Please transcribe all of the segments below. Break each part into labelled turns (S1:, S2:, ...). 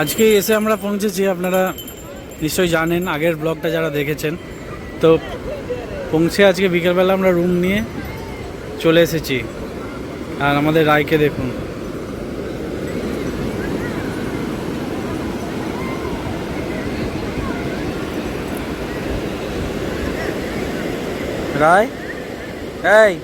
S1: আজকেই এসে আমরা পৌঁছেছি। আপনারা নিশ্চয়ই জানেন, আগের ব্লগটা যারা দেখেছেন। তো পৌঁছে আজকে বিকেলবেলা আমরা রুম নিয়ে চলে এসেছি। আর আমাদের রায়কে দেখুন, রায় এই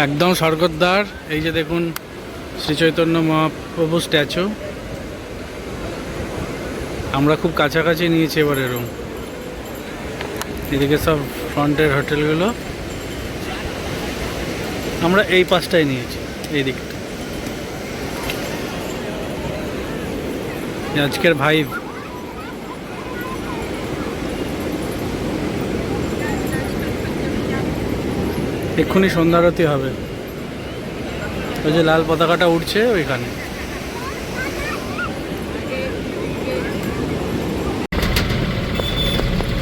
S1: একদম স্বর্গদ্বার। এই যে দেখুন শ্রী চৈতন্য মহাপ্রভু স্ট্যাচু। আমরা খুব কাছাকাছি নিয়েছি এবারে রুম। এদিকে সব ফ্রন্টের হোটেলগুলো, আমরা এই পাশটায় নিয়েছি, এই দিকটা। আজকের ভাইব। এক্ষুনি সন্ধ্যারতি হবে। ওই যে লাল পতাকাটা উঠছে ওইখানে।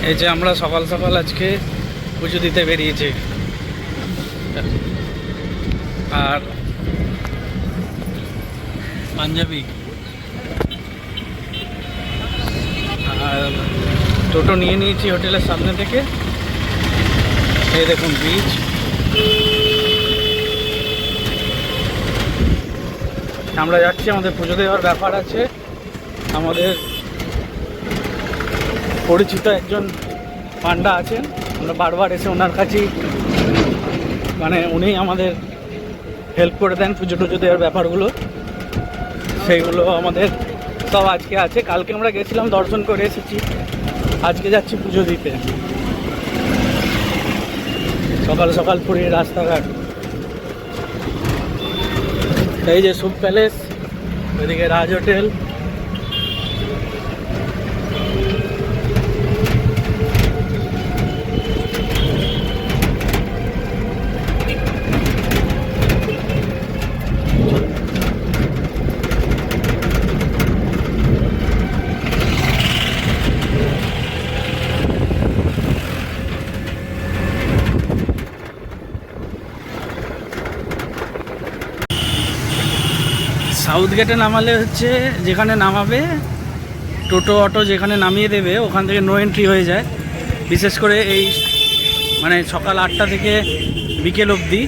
S1: এই যে আমরা সকাল সকাল আজকে পুজো দিতে বেরিয়েছি। আর পাঞ্জাবি আর টোটো নিয়ে নিয়েছি হোটেলের সামনে থেকে। এই দেখুন বিচ। আমরা যাচ্ছি, আমাদের পুজো দেওয়ার ব্যাপার আছে। আমাদের পরিচিত একজন পান্ডা আছেন, আমরা বারবার এসে ওনার কাছেই, মানে উনি আমাদের হেল্প করে দেন পুজো টুজো দেওয়ার ব্যাপারগুলো। সেইগুলো আমাদের সব আজকে আছে। কালকে আমরা গেছিলাম, দর্শন করে এসেছি। আজকে যাচ্ছি পুজো দিতে। সকাল সকাল পুরীর রাস্তাঘাট। এই যে সুপ প্যালেস, ওইদিকে রাজ হোটেল। সাউথ গেটে নামালে হচ্ছে, যেখানে নামাবে টোটো অটো যেখানে নামিয়ে দেবে ওখান থেকে নো এন্ট্রি হয়ে যায়। বিশেষ করে এই মানে সকাল 8টা থেকে বিকেল অবধি।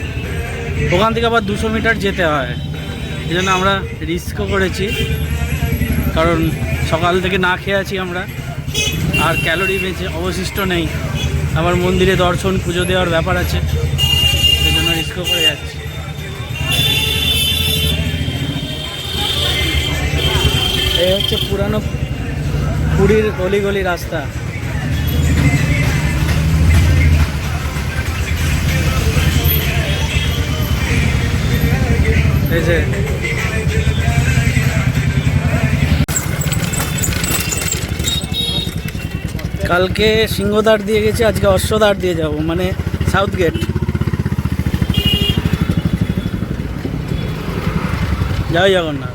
S1: ওখান থেকে আবার 200 মিটার যেতে হয়। এই জন্য আমরা রিস্কও করেছি, কারণ সকাল থেকে না খেয়ে আছি আমরা, আর ক্যালোরি বেঁচে অবশিষ্ট নেই। আবার মন্দিরে দর্শন পুজো দেওয়ার ব্যাপার আছে, সেই জন্য রিস্কও করে যাচ্ছি। এই হচ্ছে পুরানো পুরীর গলি রাস্তা। এই যে কালকে সিংহদ্বার দিয়ে গেছি, আজকে অশ্বদ্বার দিয়ে যাব, মানে সাউথ গেট। জয় জগন্নাথ।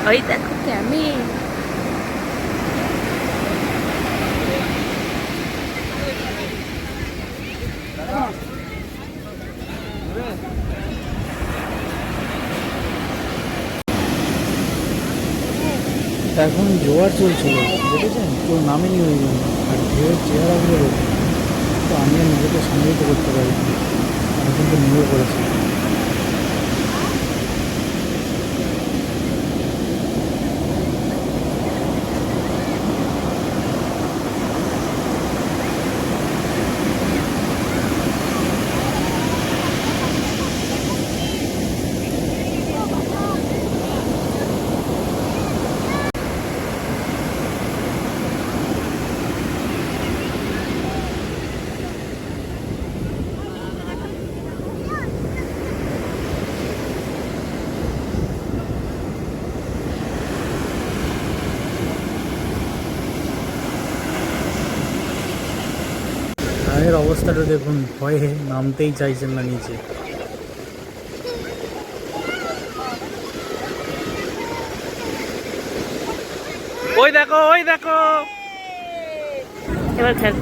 S2: ওই দেখো ক্যামে।
S1: এখন জোয়ার চলছিল, দেখেছেন? কেউ নামেনি ওই জন্য। আর ঢেউয়ের চেহারাগুলো তো আমি আর নিজেকে সংগঠিত করতে পারি, আমি কিন্তু নিয়েও করেছি। মেয়ের অবস্থাটা দেখুন, ভয়ে নামতেই চাইছেন না নিচে। ওই দেখো, ওই দেখো।
S2: এবার খেল।